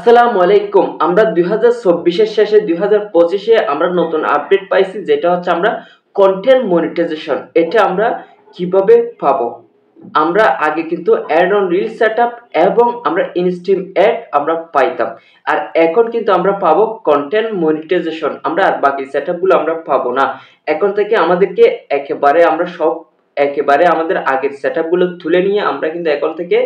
আসসালামু আলাইকুম। আমরা 2024 এর শেষে 2025 এ আমরা নতুন আপডেট পাইছি, যেটা হচ্ছে আমরা কন্টেন্ট মনিটাইজেশন। এটা আমরা কিভাবে পাবো? আমরা আগে কিন্তু অ্যাড অন রিল সেটআপ এবং আমরা ইনস্ট্রিম অ্যাড আমরা পাইতাম। আর এখন কিন্তু আমরা পাবো কন্টেন্ট মনিটাইজেশন। আমরা আর বাকি সেটআপগুলো আমরা পাবো না। এখন থেকে আমাদেরকে একেবারে আমাদের আগের সেটআপগুলো তুলে নিয়ে আমরা কিন্তু এখন থেকে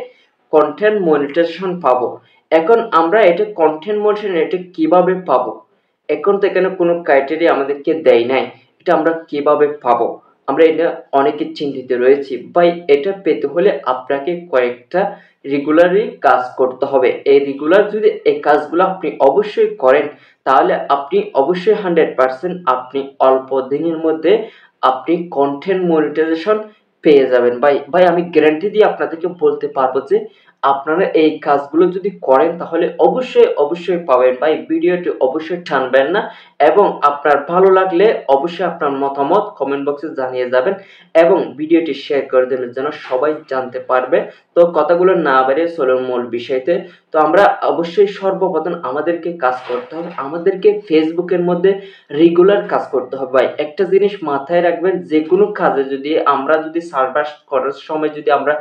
কন্টেন্ট মনিটাইজেশন পাবো। এখন আমরা এটা কন্টেন্ট মনিটাইজেশন এটা কিভাবে পাবো? এখন তো এখানে কোনো ক্রাইটেরিয়া আমাদেরকে দেয় নাই। এটা আমরা কিভাবে পাবো? আমরা এটা অনেকে চিন্তিত রয়েছি। ভাই, এটা পেতে হলে আপনাকে কয়েকটা রেগুলারলি কাজ করতে হবে। এই রেগুলার যদি এই কাজগুলো আপনি অবশ্যই করেন, তাহলে আপনি অবশ্যই 100% আপনি অল্প দিনের মধ্যে আপনি কন্টেন্ট মনিটাইজেশন পেয়ে যাবেন। ভাই আমি গ্যারান্টি দিয়ে আপনাদেরকে বলতে পারবো যে আপনারা এই কাজগুলো যদি করেন তাহলে অবশ্যই পাবেন। ভাই, ভিডিওটি অবশ্যই টানবেন না এবং আপনার ভালো লাগলে অবশ্যই আপনার মতামত কমেন্ট বক্সে জানিয়ে যাবেন এবং ভিডিওটি শেয়ার করে দেবেন যেন সবাই জানতে পারবে। তো কথাগুলো না বাড়িয়ে চলুন মূল বিষয়তে। তো আমরা অবশ্যই সর্বপ্রথম আমাদেরকে কাজ করতে হবে, আমাদেরকে ফেসবুকের মধ্যে রেগুলার কাজ করতে হবে। ভাই, একটা জিনিস মাথায় রাখবেন, যে কোনো কাজে যদি আমরা সার্ভার করার সময় যদি আমরা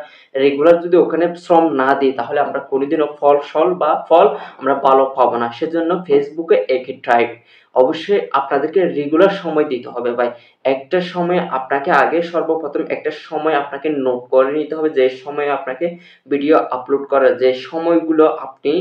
রেগুলার যদি ওখানে শ্রম না দিই, তাহলে আমরা কোনোদিনও ফল আমরা ভালো পাবো না। সেজন্য ফেসবুকে অবশ্যই আপনাদেরকে রেগুলার সময় দিতে হবে। ভাই, একটা সময় আপনাকে আগে সর্বপ্রথম একটা সময় আপনাকে নোট করে নিতে হবে, যে সময় আপনাকে ভিডিও আপলোড করার, যে সময়গুলো আপনি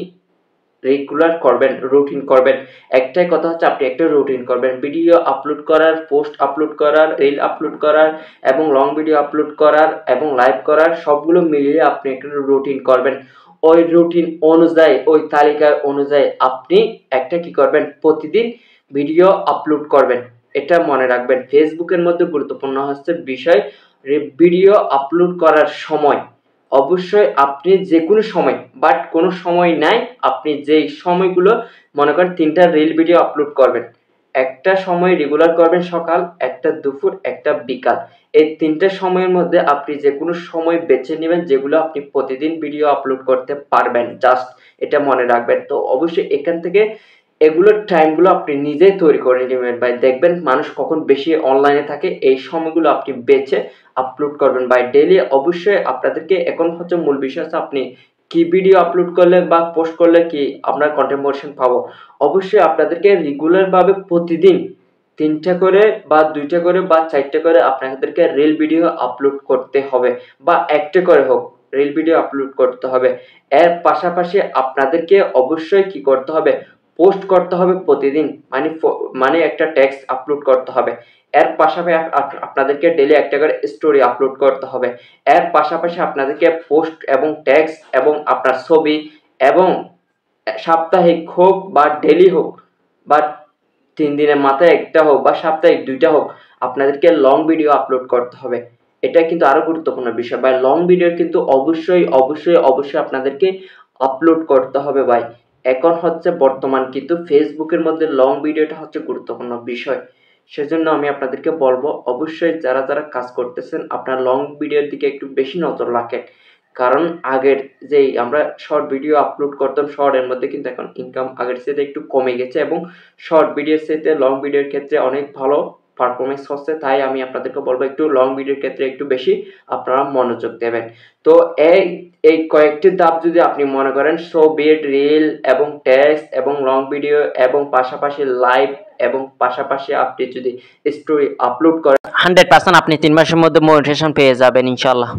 রেগুলার করবেন, রুটিন করবেন। একটাই কথা হচ্ছে আপনি একটা রুটিন করবেন। ভিডিও আপলোড করার, পোস্ট আপলোড করার, রিল আপলোড করার এবং লং ভিডিও আপলোড করার এবং লাইভ করার সবগুলো মিলিয়ে আপনি একটা রুটিন করবেন। ওই রুটিন অনুযায়ী, ওই তালিকা অনুযায়ী আপনি একটা কি করবেন, প্রতিদিন ভিডিও আপলোড করবেন। এটা মনে রাখবেন। ফেসবুকের মধ্যে গুরুত্বপূর্ণ হচ্ছে বিষয় ভিডিও আপলোড করার সময়। অবশ্যই আপনি যেকোনো সময়, বাট কোনো সময় নাই, আপনি যেই সময়গুলো মনে করেন 3টা রিল ভিডিও আপলোড করবেন। একটা সময় রেগুলার করবেন সকাল, একটা দুপুর, একটা বিকাল। এই 3টা সময়ের মধ্যে আপনি যেকোনো সময় বেছে নেবেন যেগুলো আপনি প্রতিদিন ভিডিও আপলোড করতে পারবেন। জাস্ট এটা মনে রাখবেন। তো অবশ্যই এখান থেকে এগুলোর টাইমগুলো আপনি নিজেই তৈরি করে নেবেন। ভাই, দেখবেন মানুষ কখন বেশি অনলাইনে থাকে, এই সময়গুলো আপনি বেছে আপলোড করবেন। ভাই, ডেইলি অবশ্যই আপনাদেরকে এখন হচ্ছে মূল বিষয় হচ্ছে আপনি কি ভিডিও আপলোড করলে বা পোস্ট করলে কি আপনার কন্টেন্ট মনিটাইজেশন পাবো। অবশ্যই আপনাদেরকে রেগুলার ভাবে প্রতিদিন 3টা করে বা 2টা করে বা 4টা করে আপনাদেরকে রিল ভিডিও আপলোড করতে হবে, বা একটা করে হোক রিল ভিডিও আপলোড করতে হবে। এর পাশাপাশি আপনাদেরকে অবশ্যই কি করতে হবে, পোস্ট করতে হবে প্রতিদিন, মানে একটা টেক্সট আপলোড করতে হবে। এর পাশাপাশি আপনাদেরকে ডেইলি একটা করে স্টোরি আপলোড করতে হবে। এর পাশাপাশি আপনাদেরকে পোস্ট এবং টেক্সট এবং আপনার ছবি এবং সাপ্তাহিক হোক বা ডেইলি হোক বা 3 দিনের মাথায় একটা হোক বা সাপ্তাহিক 2টা হোক, আপনাদেরকে লং ভিডিও আপলোড করতে হবে। এটা কিন্তু আরো গুরুত্বপূর্ণ বিষয় ভাই। লং ভিডিও কিন্তু অবশ্যই আপনাদেরকে আপলোড করতে হবে ভাই। এখন হচ্ছে বর্তমান কিন্তু ফেসবুকের মধ্যে লং ভিডিওটা হচ্ছে গুরুত্বপূর্ণ বিষয়। সেজন্য আমি আপনাদেরকে বলবো, অবশ্যই যারা কাজ করতেছেন আপনার লং ভিডিওর দিকে একটু বেশি নজর রাখেন। কারণ আগের যেই আমরা শর্ট ভিডিও আপলোড করতাম, শর্ট এর মধ্যে কিন্তু এখন ইনকাম আগের চাইতে একটু কমে গেছে এবং শর্ট ভিডিওর চাইতে লং ভিডিওর ক্ষেত্রে অনেক ভালো পারফরম্যান্স হচ্ছে। তাই আমি আপনাদেরকে বলবো একটু লং ভিডিওর ক্ষেত্রে একটু বেশি আপনারা মনোযোগ দেবেন। তো এই কয়েকটি ধাপ যদি আপনি মনে করেন, ছবি, রিল এবং টেক্সট এবং লং ভিডিও এবং পাশাপাশি লাইভ এবং পাশাপাশি আপনি যদি স্টোরি আপলোড করেন, 100% আপনি 3 মাসের মধ্যে মনিটাইজেশন পেয়ে যাবেন ইনশাআল্লাহ।